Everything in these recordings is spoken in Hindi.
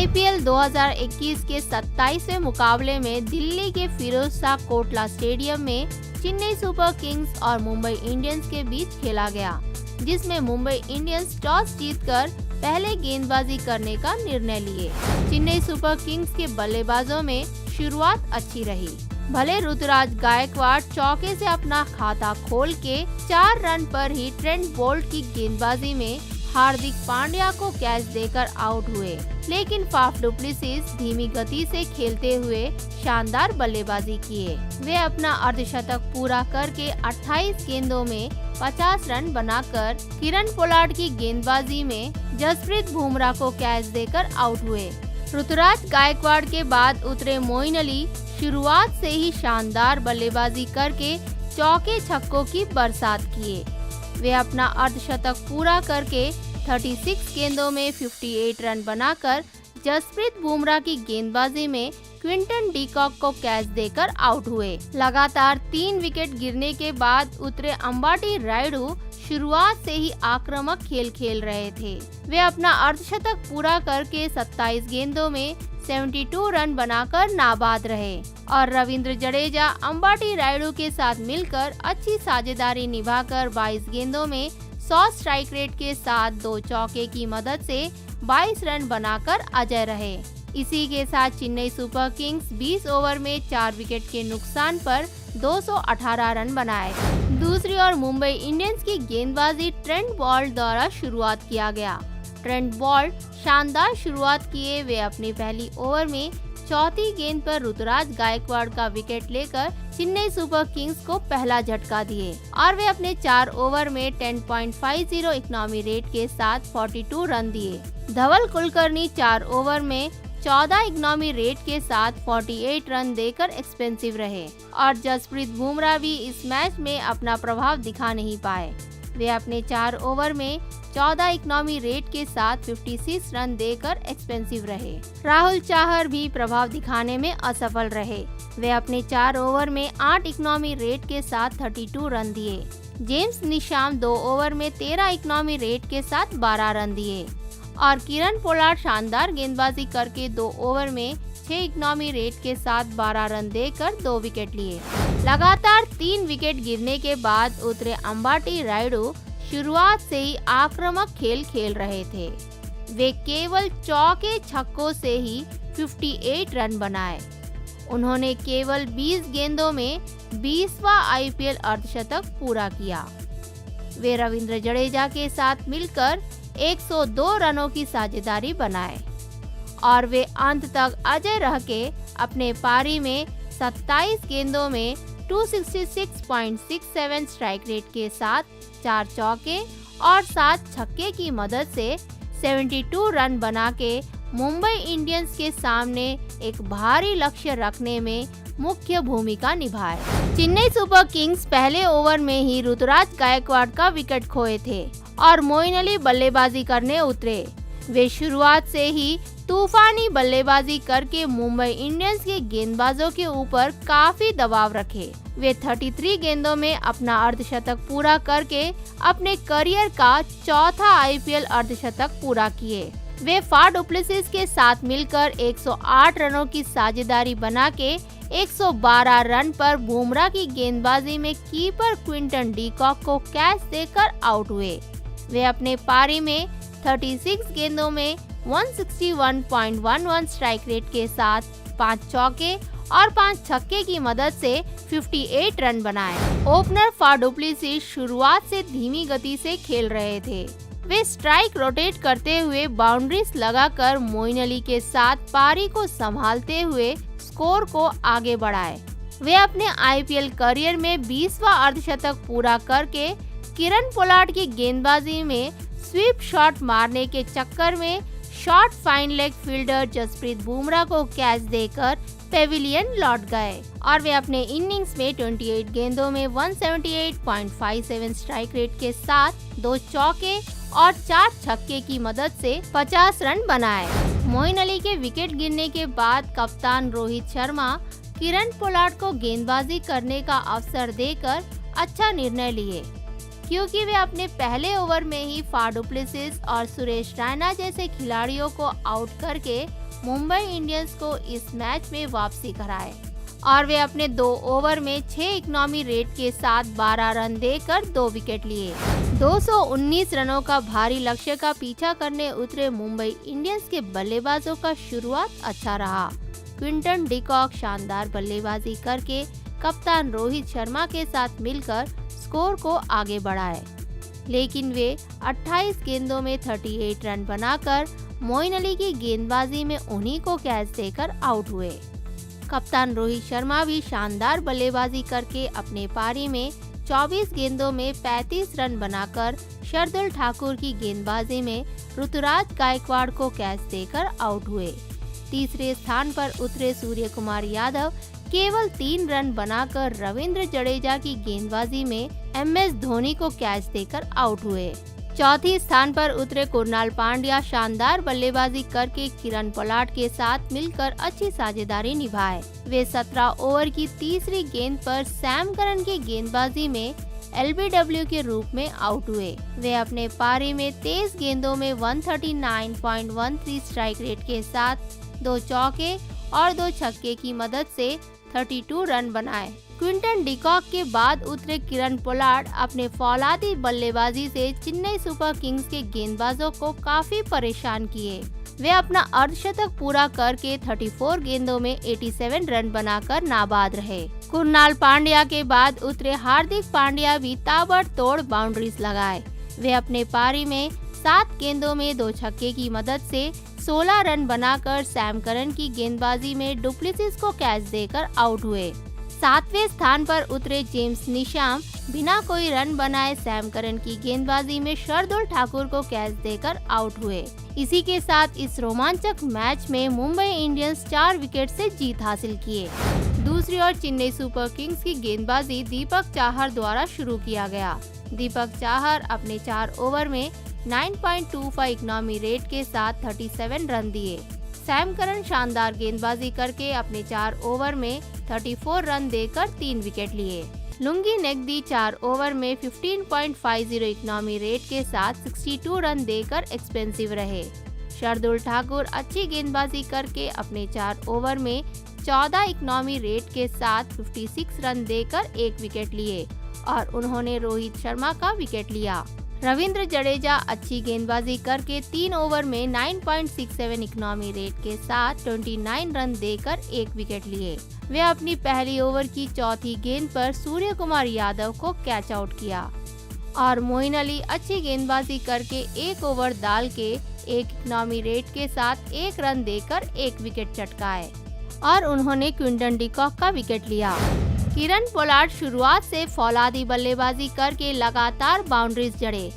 आईपीएल 2021 के 27वें मुकाबले में दिल्ली के फिरोजशाह कोटला स्टेडियम में चेन्नई सुपर किंग्स और मुंबई इंडियंस के बीच खेला गया, जिसमें मुंबई इंडियंस टॉस जीतकर पहले गेंदबाजी करने का निर्णय लिए। चेन्नई सुपर किंग्स के बल्लेबाजों में शुरुआत अच्छी रही। भले ऋतुराज गायकवाड़ चौके से अपना खाता खोल के 4 रन पर ही ट्रेंट बोल्ट की गेंदबाजी में हार्दिक पांड्या को कैच देकर आउट हुए, लेकिन फाफ डु प्लेसिस धीमी गति से खेलते हुए शानदार बल्लेबाजी किए। वे अपना अर्धशतक पूरा करके 28 गेंदों में 50 रन बनाकर किरण पोलार्ड की गेंदबाजी में जसप्रीत बुमराह को कैच देकर आउट हुए। ऋतुराज गायकवाड़ के बाद उतरे मोइन अली शुरुआत से ही शानदार बल्लेबाजी करके चौके छक्कों की बरसात किए। वे अपना अर्धशतक पूरा करके 36 गेंदों में 58 रन बनाकर जसप्रीत बुमराह की गेंदबाजी में क्विंटन डीकॉक को कैच देकर आउट हुए। लगातार 3 विकेट गिरने के बाद उतरे अंबाटी रायडू शुरुआत से ही आक्रामक खेल खेल रहे थे। वे अपना अर्धशतक पूरा करके 27 गेंदों में 72 रन बनाकर नाबाद रहे और रविंद्र जडेजा अंबाटी रायडू के साथ मिलकर अच्छी साझेदारी निभाकर 22 गेंदों में 100 स्ट्राइक रेट के साथ 2 चौके की मदद से 22 रन बनाकर अजय रहे। इसी के साथ चेन्नई सुपर किंग्स 20 ओवर में 4 विकेट के नुकसान पर 218 रन बनाए। दूसरी ओर मुंबई इंडियंस की गेंदबाजी ट्रेंट बोल्ट द्वारा शुरुआत किया गया। ट्रेंट बोल्ट शानदार शुरुआत किए। वे अपनी पहली ओवर में चौथी गेंद पर ऋतुराज गायकवाड़ का विकेट लेकर चेन्नई सुपर किंग्स को पहला झटका दिए और वे अपने 4 ओवर में 10.50 इकोनॉमी रेट के साथ 42 रन दिए। धवल कुलकर्णी 4 ओवर में 14 इकोनॉमी रेट के साथ 48 रन देकर एक्सपेंसिव रहे और जसप्रीत बुमराह भी इस मैच में अपना प्रभाव दिखा नहीं पाए। वे अपने 4 ओवर में 14 इकोनॉमी रेट के साथ 56 रन देकर एक्सपेंसिव रहे। राहुल चाहर भी प्रभाव दिखाने में असफल रहे। वे अपने 4 ओवर में 8 इकोनॉमी रेट के साथ 32 रन दिए। जेम्स निशाम 2 ओवर में 13 इकोनॉमी रेट के साथ 12 रन दिए और किरण पोलार्ड शानदार गेंदबाजी करके 2 ओवर में 6 इकोनॉमी रेट के साथ 12 रन देकर 2 विकेट लिए। लगातार 3 विकेट गिरने के बाद उतरे अंबाटी रायडू शुरुआत से ही आक्रामक खेल खेल रहे थे। वे केवल चौके छक्कों से ही 58 रन बनाए। उन्होंने केवल 20 गेंदों में 20वां आईपीएल अर्धशतक पूरा किया। वे रविंद्र जडेजा के साथ मिलकर 102 रनों की साझेदारी बनाए और वे अंत तक अजय रह के अपने पारी में 27 गेंदों में 266.67 स्ट्राइक रेट के साथ 4 चौके और 7 छक्के की मदद से 72 रन बना के मुंबई इंडियंस के सामने एक भारी लक्ष्य रखने में मुख्य भूमिका निभाए। चेन्नई सुपर किंग्स पहले ओवर में ही ऋतुराज गायकवाड़ का विकेट खोए थे और मोइन अली बल्लेबाजी करने उतरे। वे शुरुआत से ही तूफानी बल्लेबाजी करके मुंबई इंडियंस के गेंदबाजों के ऊपर काफी दबाव रखे। वे 33 गेंदों में अपना अर्धशतक पूरा करके अपने करियर का चौथा आईपीएल अर्धशतक पूरा किए। वे फाफ डु प्लेसिस के साथ मिलकर 108 रनों की साझेदारी बना के 112 रन पर बुमराह की गेंदबाजी में कीपर क्विंटन डीकॉक को कैच देकर आउट हुए। वे अपने पारी में 36 गेंदों में 161.11 स्ट्राइक रेट के साथ 5 चौके और 5 छक्के की मदद से 58 रन बनाए। ओपनर फाफ डु प्लेसिस शुरुआत से धीमी गति से खेल रहे थे। वे स्ट्राइक रोटेट करते हुए बाउंड्रीज लगाकर मोइन अली के साथ पारी को संभालते हुए स्कोर को आगे बढ़ाए। वे अपने आईपीएल करियर में 20वां अर्धशतक पूरा करके किरण पोलार्ड की गेंदबाजी में स्वीप शॉट मारने के चक्कर में short fine leg fielder Jasprit Bumrah को कैच देकर पेविलियन लौट गए और वे अपने इनिंग्स में 28 गेंदों में 178.57 स्ट्राइक रेट के साथ 2 चौके और 4 छक्के की मदद से 50 रन बनाए। मोइन अली के विकेट गिरने के बाद कप्तान रोहित शर्मा किरण पोलार्ड को गेंदबाजी करने का अवसर देकर अच्छा निर्णय लिए, क्योंकि वे अपने पहले ओवर में ही फाफ डु प्लेसिस और सुरेश रैना जैसे खिलाड़ियों को आउट करके मुंबई इंडियंस को इस मैच में वापसी कराए और वे अपने 2 ओवर में 6 इकोनॉमी रेट के साथ 12 रन देकर 2 विकेट लिए। 219 रनों का भारी लक्ष्य का पीछा करने उतरे मुंबई इंडियंस के बल्लेबाजों का शुरुआत अच्छा रहा। क्विंटन डिकॉक शानदार बल्लेबाजी करके कप्तान रोहित शर्मा के साथ मिलकर स्कोर को आगे बढ़ाए, लेकिन वे 28 गेंदों में 38 रन बनाकर मोइन अली की गेंदबाजी में उन्हीं को कैच देकर आउट हुए। कप्तान रोहित शर्मा भी शानदार बल्लेबाजी करके अपने पारी में 24 गेंदों में 35 रन बनाकर शार्दुल ठाकुर की गेंदबाजी में ऋतुराज गायकवाड़ को कैच देकर आउट हुए। तीसरे स्थान पर उतरे सूर्य कुमार यादव केवल 3 रन बनाकर रविंद्र जडेजा की गेंदबाजी में MS धोनी को कैच देकर आउट हुए। चौथी स्थान पर उतरे कुणाल पांड्या शानदार बल्लेबाजी करके किरण पोलार्ड के साथ मिलकर अच्छी साझेदारी निभाए। वे 17 ओवर की तीसरी गेंद पर सैम करन की गेंदबाजी में LBW के रूप में आउट हुए। वे अपने पारी में 23 गेंदों में 139.13 स्ट्राइक रेट के साथ 2 चौके और 2 छक्के की मदद से 32 रन बनाए। क्विंटन डिकॉक के बाद उतरे किरण पोलार्ड अपने फौलादी बल्लेबाजी से चेन्नई सुपर किंग्स के गेंदबाजों को काफी परेशान किए। वे अपना अर्धशतक पूरा करके 34 गेंदों में 87 रन बनाकर नाबाद रहे। कुणाल पांड्या के बाद उतरे हार्दिक पांड्या भी ताबड़तोड़ बाउंड्रीज लगाए। वे अपने पारी में 7 गेंदों में 2 छक्के की मदद से 16 रन बनाकर सैम करन की गेंदबाजी में डुप्लेसिस को कैच देकर आउट हुए। 7वें स्थान पर उतरे जेम्स निशाम बिना कोई रन बनाए सैम करन की गेंदबाजी में शार्दुल ठाकुर को कैच देकर आउट हुए। इसी के साथ इस रोमांचक मैच में मुंबई इंडियंस 4 विकेट से जीत हासिल किए। दूसरी ओर चेन्नई सुपर किंग्स की गेंदबाजी दीपक चाहर द्वारा शुरू किया गया। दीपक चाहर अपने 4 ओवर में 9.25 इकोनॉमी रेट के साथ 37 रन दिए। सैम करन शानदार गेंदबाजी करके अपने 4 ओवर में 34 रन देकर 3 विकेट लिए। लुंगी नेगदी 4 ओवर में 15.50 इकोनॉमी रेट के साथ 62 रन देकर एक्सपेंसिव रहे। शार्दुल ठाकुर अच्छी गेंदबाजी करके अपने 4 ओवर में 14 इकोनॉमी रेट के साथ 56 रन देकर 1 विकेट लिए और उन्होंने रोहित शर्मा का विकेट लिया। रविंद्र जडेजा अच्छी गेंदबाजी करके 3 ओवर में 9.67 इकोनॉमी रेट के साथ 29 रन देकर 1 विकेट लिए। वे अपनी पहली ओवर की चौथी गेंद पर सूर्य कुमार यादव को कैच आउट किया और मोइन अली अच्छी गेंदबाजी करके 1 ओवर डाल के 1 इकोनॉमी रेट के साथ 1 रन देकर 1 विकेट चटकाए और उन्होंने क्विंटन डिकॉक का विकेट लिया। किरण पोलार्ड शुरुआत से फौलादी बल्लेबाजी करके लगातार बाउंड्रीज जड़े।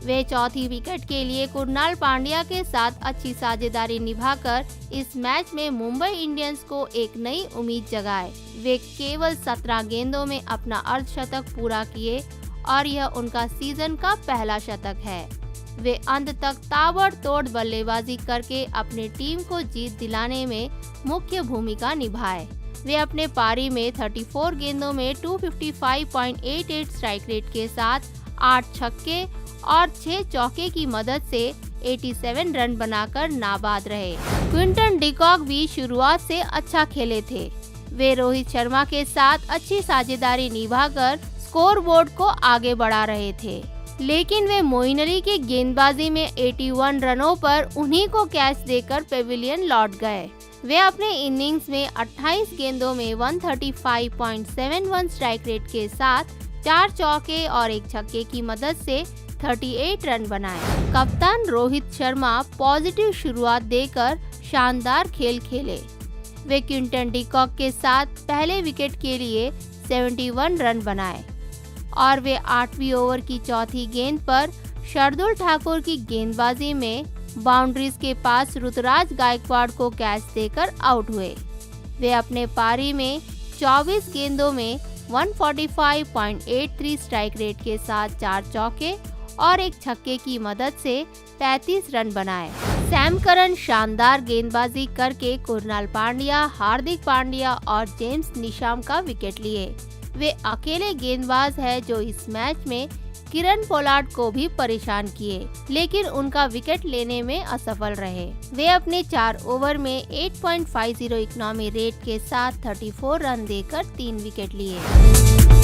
वे चौथी विकेट के लिए कुणाल पांड्या के साथ अच्छी साझेदारी निभाकर इस मैच में मुंबई इंडियंस को एक नई उम्मीद जगाए। वे केवल 17 गेंदों में अपना अर्धशतक पूरा किए और यह उनका सीजन का पहला शतक है। वे अंत तक ताबड़तोड़ बल्लेबाजी करके अपने टीम को जीत दिलाने में मुख्य भूमिका निभाए। वे अपने पारी में 34 गेंदों में 255.88 स्ट्राइक रेट के साथ 8 छक्के और 6 चौके की मदद से 87 रन बनाकर नाबाद रहे। क्विंटन डिकॉक भी शुरुआत से अच्छा खेले थे। वे रोहित शर्मा के साथ अच्छी साझेदारी निभाकर स्कोरबोर्ड को आगे बढ़ा रहे थे, लेकिन वे मोइन अली की गेंदबाजी में 81 रनों पर उन्हीं को कैच देकर पेविलियन लौट गए। वे अपने इनिंग्स में 28 गेंदों में 135.71 स्ट्राइक रेट के साथ 4 चौके और 1 छक्के की मदद से 38 रन बनाए। कप्तान रोहित शर्मा पॉजिटिव शुरुआत देकर शानदार खेल खेले। वे क्विंटन डिकॉक के साथ पहले विकेट के लिए 71 रन बनाए और वे 8वीं ओवर की चौथी गेंद पर शार्दुल ठाकुर की गेंदबाजी में बाउंड्रीज के पास ऋतुराज गायकवाड़ को कैच देकर आउट हुए। वे अपने पारी में 24 गेंदों में 145.83 स्ट्राइक रेट के साथ 4 चौके और 1 छक्के की मदद से 35 रन बनाए। सैम करन शानदार गेंदबाजी करके कुणाल पांड्या, हार्दिक पांड्या और जेम्स निशाम का विकेट लिए। वे अकेले गेंदबाज है जो इस मैच में किरण पोलार्ड को भी परेशान किए, लेकिन उनका विकेट लेने में असफल रहे। वे अपने 4 ओवर में 8.50 इकोनॉमी रेट के साथ 34 रन देकर 3 विकेट लिए।